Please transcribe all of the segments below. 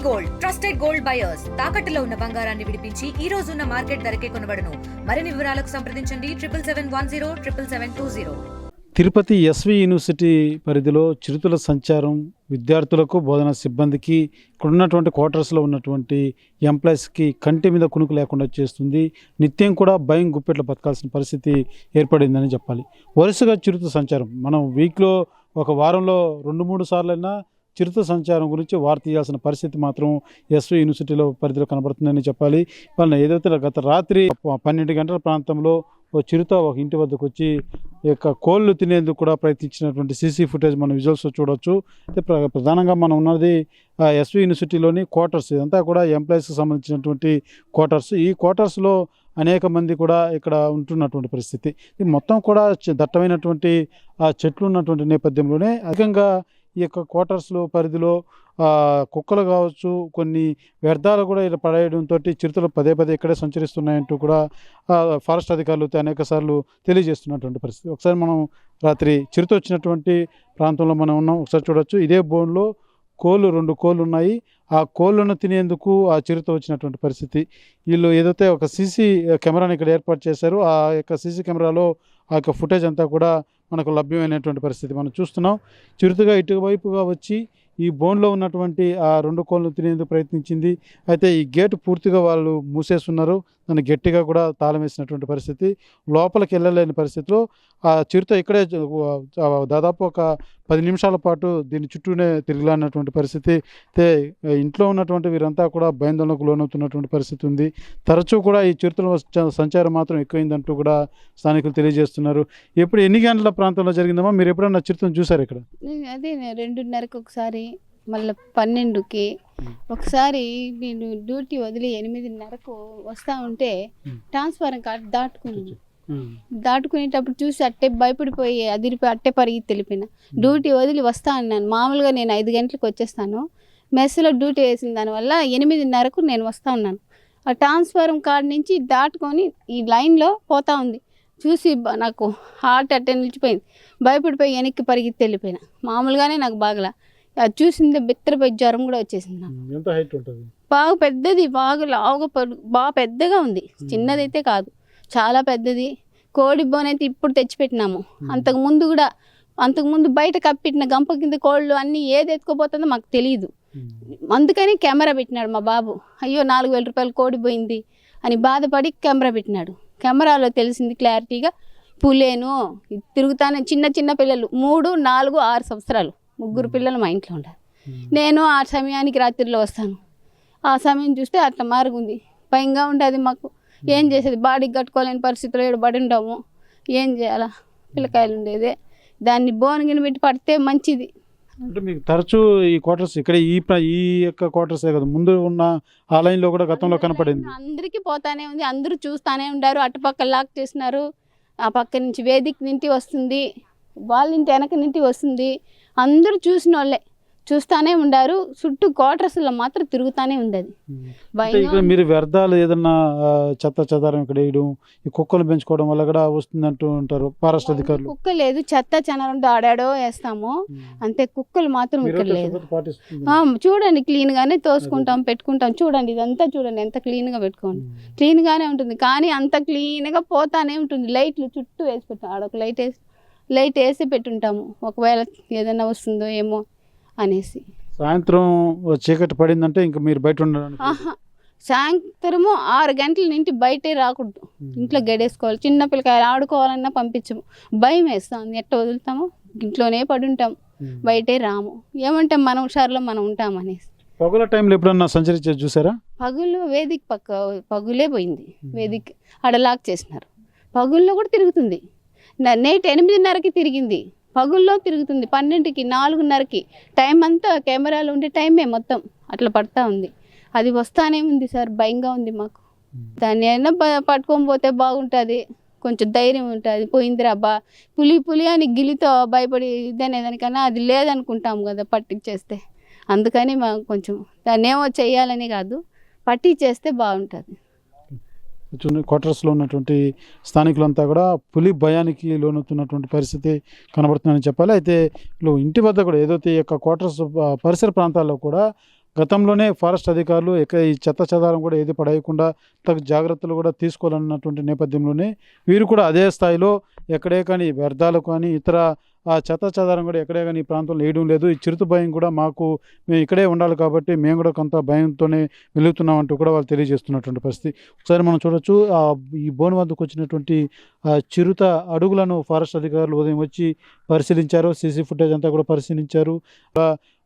Gold trusted gold buyers తాకట్టులో ఉన్న బంగారాన్ని విడిపించి ఈ రోజు ఉన్న మార్కెట్ ధరకే కొనబడును. మరిన్ని వివరాలకు సంప్రదించండి 7771077720. తిరుపతి ఎస్వి యూనివర్సిటీ పరిధిలో చిరుతల సంచారం విద్యార్థులకు బోధనా సిబ్బందికి ఇక్కడ ఉన్నటువంటి క్వార్టర్స్లో ఉన్నటువంటి ఎంప్లాయీస్కి కంటి మీద కునుకు లేకుండా చేస్తుంది. నిత్యం కూడా భయం గుప్పెట్లో బతకాల్సిన పరిస్థితి ఏర్పడిందని చెప్పాలి. వరుసగా చిరుత సంచారం మనం వీక్లో ఒక వారంలో 2-3 సార్లైనా చిరుత సంచారం గురించి వార్త తీయాల్సిన పరిస్థితి మాత్రం ఎస్వి యూనివర్సిటీలో పరిధిలో కనబడుతుందని చెప్పాలి. వాళ్ళ ఏదైతే గత రాత్రి 12 గంటల ప్రాంతంలో ఓ చిరుత ఒక ఇంటి వద్దకు వచ్చి కోళ్ళు తినేందుకు కూడా ప్రయత్నించినటువంటి సీసీ ఫుటేజ్ మనం విజువల్స్ చూడవచ్చు. అయితే ప్రధానంగా మనం ఉన్నది ఎస్వి యూనివర్సిటీలోని క్వార్టర్స్, ఇదంతా కూడా ఎంప్లాయీస్కి సంబంధించినటువంటి క్వార్టర్స్. ఈ క్వార్టర్స్లో అనేక మంది కూడా ఇక్కడ ఉంటున్నటువంటి పరిస్థితి. ఇది మొత్తం కూడా దట్టమైనటువంటి చెట్లు ఉన్నటువంటి నేపథ్యంలోనే అధికంగా ఈ యొక్క క్వార్టర్స్లో పరిధిలో కుక్కలు కావచ్చు, కొన్ని వ్యర్థాలు కూడా ఇలా పడేయడంతో చిరుతలు పదే ఇక్కడే సంచరిస్తున్నాయంటూ కూడా ఫారెస్ట్ అధికారులు అనేక సార్లు తెలియజేస్తున్నటువంటి పరిస్థితి. ఒకసారి మనం రాత్రి చిరుత వచ్చినటువంటి ప్రాంతంలో మనం ఉన్నాం, ఒకసారి చూడవచ్చు. ఇదే బోన్లో 2 కోళ్ళు ఉన్నాయి. ఆ కోళ్ళను తినేందుకు ఆ చిరుత వచ్చినటువంటి పరిస్థితి. వీళ్ళు ఏదైతే ఒక సీసీ కెమెరాని ఇక్కడ ఏర్పాటు చేశారు, ఆ యొక్క సీసీ కెమెరాలో ఆ యొక్క ఫుటేజ్ అంతా కూడా మనకు లభ్యమైనటువంటి పరిస్థితి మనం చూస్తున్నాం. చిరుతగా ఇటువైపుగా వచ్చి ఈ బోన్లో ఉన్నటువంటి ఆ 2 కోళ్ళను తినేందుకు ప్రయత్నించింది. అయితే ఈ గేటు పూర్తిగా వాళ్ళు మూసేస్తున్నారు, దాన్ని గట్టిగా కూడా తాళం వేసినటువంటి పరిస్థితి. లోపలికి వెళ్ళలేని పరిస్థితిలో ఆ చిరుత ఇక్కడే దాదాపు ఒక 10 నిమిషాల పాటు దీని చుట్టూనే తిరిగిలాడినటువంటి పరిస్థితి. అయితే ఇంట్లో ఉన్నటువంటి వీరంతా కూడా భయాందోళనకు లోనవుతున్నటువంటి పరిస్థితి ఉంది. తరచూ కూడా ఈ చిరుతల సంచారం మాత్రం ఎక్కువైందంటూ కూడా స్థానికులు తెలియజేస్తున్నారు. ఎన్ని గంటల ప్రాంతంలో జరిగిందమ్మా? మీరు ఎప్పుడన్నా చిరుతను చూసారు ఇక్కడ? అదే 2:30కి ఒకసారి, మళ్ళీ 12కి ఒకసారి. నేను డ్యూటీ వదిలి 8:30కు వస్తూ ఉంటే ట్రాన్స్ఫారం కార్డు దాటుకునేటప్పుడు చూసి అట్టే భయపడిపోయి అదిరిపోయి అట్టే పరిగెత్తి వెళ్ళిపోయిన. డ్యూటీ వదిలి వస్తా అన్నాను. మామూలుగా నేను 5 గంటలకు వచ్చేస్తాను, మెస్లో డ్యూటీ వేసిన దానివల్ల 8:30కు నేను వస్తూ ఉన్నాను. ఆ ట్రాన్స్ఫారం కార్డు నుంచి దాటుకొని ఈ లైన్లో పోతా ఉంది. చూసి నాకు హార్ట్ అట్టే నిలిచిపోయింది. భయపడిపోయి వెనక్కి పరిగెత్తి వెళ్ళిపోయినా. మామూలుగానే నాకు బాగలా, అది చూసింది బిత్తరపోయి జ్వరం కూడా వచ్చేసింది నాకు. ఎంత హైట్ ఉంటుంది? బాగా పెద్దది, బాగా లావుగా బాగా పెద్దగా ఉంది, చిన్నదైతే కాదు, చాలా పెద్దది. కోడి బోన్ అయితే ఇప్పుడు తెచ్చిపెట్టినాము. అంతకుముందు బయట కప్పిట్టిన గంప కింద కోళ్ళు అన్నీ ఏది ఎత్తుకోపోతుందో మాకు తెలియదు. అందుకని కెమెరా పెట్టినాడు మా బాబు. అయ్యో 4,000 రూపాయలు కోడి పోయింది అని బాధపడి కెమెరా పెట్టినాడు. కెమెరాలో తెలిసింది క్లారిటీగా పులేను తిరుగుతానే. చిన్న పిల్లలు 3, 4, 6 సంవత్సరాలు 3 పిల్లలు మా ఇంట్లో ఉంటారు. నేను ఆ సమయానికి రాత్రిలో వస్తాను. ఆ సమయం చూస్తే అట్లా మారుగుంది, భయంగా ఉంటుంది మాకు. ఏం చేసేది, బాడీకి కట్టుకోలేని పరిస్థితిలో పడి ఉంటాము. ఏం చేయాలా, పిల్లకాయలు ఉండేదే. దాన్ని బోనగిన పెట్టి పడితే మంచిది. అంటే మీకు తరచూ ఈ క్వార్టర్స్ ఇక్కడ ఈ యొక్క క్వార్టర్సే కదా, ముందు ఉన్న ఆ లైన్లో కూడా గతంలో కనపడింది. అందరికీ పోతానే ఉంది, అందరూ చూస్తానే ఉండారు. అటుపక్క లాక్ చేసినారు, ఆ పక్క నుంచి వేదిక నింటి వస్తుంది, వాళ్ళ ఇంటి వెనక నింటి వస్తుంది. అందరూ చూసిన వాళ్ళే చూస్తానే ఉండారు. చుట్టూ క్వార్టర్స్లో మాత్రం తిరుగుతానే ఉంది. అది ఇక్కడ మీరు వ్యర్థాలు ఏదన్నా చెదారం ఇక్కడ వేయడం, ఈ కుక్కలు పెంచుకోవడం వల్ల కూడా వస్తుందంటూ ఉంటారు ఫారెస్ట్ అధికారులు. కుక్క లేదు, చెత్త చెదారంతో ఆడాడో వేస్తాము అంతే. కుక్కలు మాత్రం ఇక్కడ లేదు. చూడండి, క్లీన్ గానే తోసుకుంటాం, పెట్టుకుంటాం. చూడండి, ఇదంతా చూడండి ఎంత క్లీన్ గా పెట్టుకోండి. క్లీన్ గానే ఉంటుంది, కానీ అంత క్లీన్ గా పోతానే ఉంటుంది. లైట్లు చుట్టూ వేసి పెట్టాం, ఆడొక లైట్ వేసి పెట్టుంటాము, ఒకవేళ ఏదైనా వస్తుందో ఏమో అనేసి. సాయంత్రం చీకటి పడిందంటే ఇంకా మీరు బయట ఉండడానికి? సాయంత్రము 6 గంటల నుండి బయటే రాకూడదు, ఇంట్లో గడేసుకోవాలి. చిన్న పిల్లకాయలు ఆడుకోవాలన్నా పంపించము, భయం వేస్తాం. ఎట్ట వదులుతాము, ఇంట్లోనే పడి ఉంటాం, బయటే రాము. ఏమంటాం, మన హుషారులో మనం ఉంటాం అనేసి. పగుల టైంలో ఎప్పుడన్నా సంచరించేది చూసారా? పగులు వేదిక పక్క పగులే పోయింది, వేదిక ఆడ లాక్ చేసినారు. పగుల్లో కూడా తిరుగుతుంది. నైట్ 8:30కి తిరిగింది, పగుల్లో తిరుగుతుంది. 12కి 4:30కి టైం అంతా కెమెరాలు ఉండే టైమే మొత్తం అట్లా పడతా ఉంది. అది వస్తానే ఉంది సార్, భయంగా ఉంది మాకు. దాన్ని అయినా పట్టుకొని పోతే బాగుంటుంది, కొంచెం ధైర్యం ఉంటుంది. పోయిందిరా పులి అని గిలితో భయపడి ఇదనేదానికన్నా అది లేదనుకుంటాం కదా పట్టించేస్తే. అందుకని మాకు కొంచెం దాన్ని ఏమో చెయ్యాలని కాదు, పట్టించేస్తే బాగుంటుంది. క్వార్టర్స్లో ఉన్నటువంటి స్థానికులంతా కూడా పులి భయానికి లోనవుతున్నటువంటి పరిస్థితి కనబడుతుందని చెప్పాలి. అయితే ఇంటి వద్ద కూడా ఏదైతే ఈ యొక్క క్వార్టర్స్ పరిసర ప్రాంతాల్లో కూడా గతంలోనే ఫారెస్ట్ అధికారులు ఈ చెత్త చెదారం కూడా ఏది పడేయకుండా తగు జాగ్రత్తలు కూడా తీసుకోవాలన్నటువంటి నేపథ్యంలోనే వీరు కూడా అదే స్థాయిలో ఎక్కడే కానీ వ్యర్థాలు కానీ ఇతర ఆ చెత్త చెదారం కూడా ఎక్కడే కానీ ఈ ప్రాంతంలో వేయడం లేదు. ఈ చిరుత భయం కూడా మేము ఇక్కడే ఉండాలి కాబట్టి మేము కూడా కొంత భయంతోనే వెలుగుతున్నామంటూ కూడా వాళ్ళు తెలియజేస్తున్నటువంటి పరిస్థితి. ఒకసారి మనం చూడొచ్చు ఈ బోన్ వద్దకు వచ్చినటువంటి చిరుత అడుగులను ఫారెస్ట్ అధికారులు ఉదయం వచ్చి పరిశీలించారు. సీసీ ఫుటేజ్ అంతా కూడా పరిశీలించారు.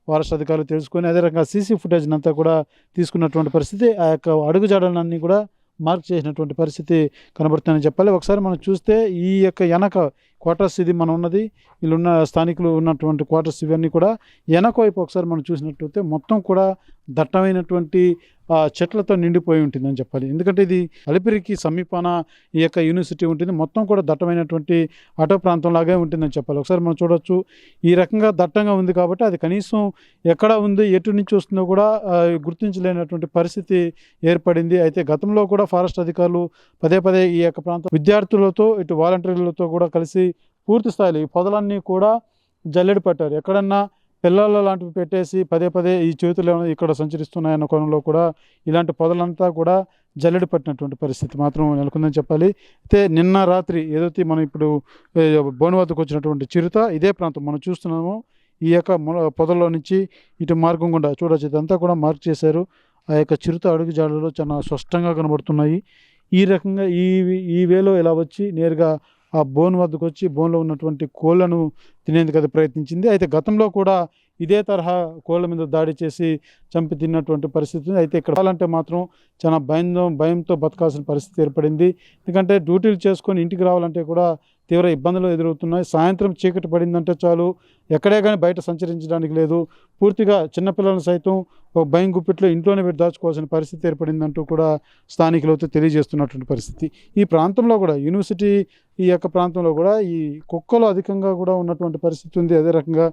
ఫారెస్ట్ అధికారులు తెలుసుకొని అదే రకంగా సీసీ ఫుటేజ్ అంతా కూడా తీసుకున్నటువంటి పరిస్థితి. ఆ యొక్క అడుగుజాడలన్నీ కూడా మార్క్ చేసినటువంటి పరిస్థితి కనబడుతుందని చెప్పాలి. ఒకసారి మనం చూస్తే ఈ యొక్క వెనక క్వార్టర్స్ ఇది మనం ఉన్నది, వీళ్ళున్న స్థానికులు ఉన్నటువంటి క్వార్టర్స్ ఇవన్నీ కూడా వెనక వైపు ఒకసారి మనం చూసినట్లయితే మొత్తం కూడా దట్టమైనటువంటి చెట్లతో నిండిపోయి ఉంటుందని చెప్పాలి. ఎందుకంటే ఇది అలిపిరికి సమీపాన ఈ యొక్క యూనివర్సిటీ ఉంటుంది. మొత్తం కూడా దట్టమైనటువంటి అటో ప్రాంతంలాగే ఉంటుందని చెప్పాలి. ఒకసారి మనం చూడవచ్చు ఈ రకంగా దట్టంగా ఉంది కాబట్టి అది కనీసం ఎక్కడ ఉంది ఎటు నుంచి వస్తుందో కూడా గుర్తించలేనటువంటి పరిస్థితి ఏర్పడింది. అయితే గతంలో కూడా ఫారెస్ట్ అధికారులు పదే పదే ఈ యొక్క ప్రాంతం విద్యార్థులతో ఇటు వాలంటీర్లతో కూడా కలిసి పూర్తి స్థాయిలో ఈ పొదలన్నీ కూడా జల్లెడ పట్టారు. ఎక్కడన్నా పిల్లల లాంటివి పెట్టేసి పదే పదే ఈ చేతులు ఇక్కడ సంచరిస్తున్నాయన్న కోణంలో కూడా ఇలాంటి పొదలంతా కూడా జల్లెడ పట్టినటువంటి పరిస్థితి మాత్రం నెలకొందని చెప్పాలి. అయితే నిన్న రాత్రి ఏదైతే మనం ఇప్పుడు బోను వద్దకు వచ్చినటువంటి చిరుత ఇదే ప్రాంతం మనం చూస్తున్నామో ఈ యొక్క పొదల్లో నుంచి ఇటు మార్గం గుండా చూడవచ్చు. ఇదంతా కూడా మార్క్ చేశారు. ఆ యొక్క చిరుత అడుగు జాడలు చాలా స్పష్టంగా కనబడుతున్నాయి. ఈ రకంగా ఈ వేలో ఇలా వచ్చి నేరుగా ఆ బోన్ వద్దకు వచ్చి బోన్లో ఉన్నటువంటి కోళ్లను తినేందుకు అది ప్రయత్నించింది. అయితే గతంలో కూడా ఇదే తరహా కోళ్ల మీద దాడి చేసి చంపి తిన్నటువంటి పరిస్థితి. అయితే ఇక్కడ రావాలంటే మాత్రం చాలా భయంతో బతకాల్సిన పరిస్థితి ఏర్పడింది. ఎందుకంటే డ్యూటీలు చేసుకొని ఇంటికి రావాలంటే కూడా తీవ్ర ఇబ్బందులు ఎదురవుతున్నాయి. సాయంత్రం చీకటి పడిందంటే చాలు ఎక్కడే కానీ బయట సంచరించడానికి లేదు. పూర్తిగా చిన్నపిల్లలను సైతం ఒక భయం గుప్పిట్లో ఇంట్లోనే పెట్టి దాచుకోవాల్సిన పరిస్థితి ఏర్పడిందంటూ కూడా స్థానికులతో తెలియజేస్తున్నటువంటి పరిస్థితి. ఈ ప్రాంతంలో కూడా యూనివర్సిటీ ఈ యొక్క ప్రాంతంలో కూడా ఈ కుక్కలు అధికంగా కూడా ఉన్నటువంటి పరిస్థితి ఉంది. అదే రకంగా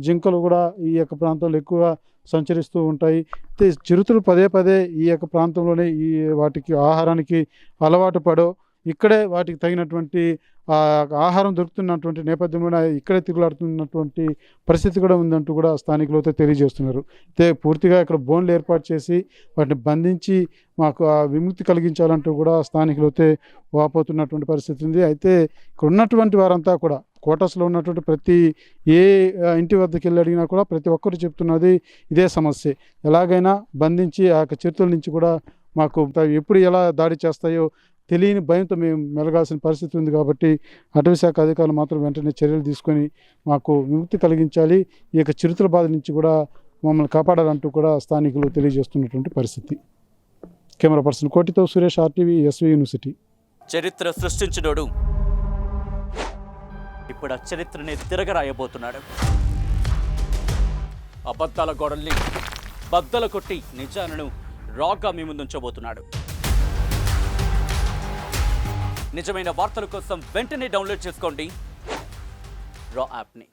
జింకలు కూడా ఈ యొక్క ప్రాంతంలో ఎక్కువగా సంచరిస్తూ ఉంటాయి. చిరుతలు పదే పదే ఈ యొక్క ప్రాంతంలోనే వాటికి ఆహారానికి అలవాటు పడో ఇక్కడే వాటికి తగినటువంటి ఆహారం దొరుకుతున్నటువంటి నేపథ్యంలో ఇక్కడే తిరుగులాడుతున్నటువంటి పరిస్థితి కూడా ఉందంటూ కూడా స్థానికులతో తెలియజేస్తున్నారు. అయితే పూర్తిగా ఇక్కడ బోన్లు ఏర్పాటు చేసి వాటిని బంధించి మాకు విముక్తి కలిగించాలంటూ కూడా స్థానికులతో వాపోతున్నటువంటి పరిస్థితి ఉంది. అయితే ఇక్కడ ఉన్నటువంటి వారంతా కూడా క్వార్టర్స్లో ఉన్నటువంటి ప్రతి ఇంటి వద్దకు వెళ్ళి అడిగినా కూడా ప్రతి ఒక్కరు చెప్తున్నది ఇదే సమస్య. ఎలాగైనా బంధించి ఆ యొక్క చిరుతల నుంచి కూడా మాకు ఎప్పుడు ఎలా దాడి చేస్తాయో తెలియని భయంతో మేము మెలగాల్సిన పరిస్థితి ఉంది. కాబట్టి అటవీశాఖ అధికారులు మాత్రం వెంటనే చర్యలు తీసుకొని మాకు విముక్తి కలిగించాలి, ఈ యొక్క చిరుతల బాధ నుంచి కూడా మమ్మల్ని కాపాడాలంటూ కూడా స్థానికులు తెలియజేస్తున్నటువంటి పరిస్థితి. కెమెరా పర్సన్ కోటితో సురేష్, RTV, SV యూనివర్సిటీ. చరిత్ర సృష్టించినోడు ఇప్పుడు ఆ చరిత్రని తిరగరాయబోతున్నాడు. అబద్ధాల గోడల్ని బద్దల కొట్టి నిజాలను రాగా మీ ముందుంచబోతున్నాడు. నిజమైన వార్తల కోసం వెంటనే డౌన్లోడ్ చేసుకోండి రా యాప్ని.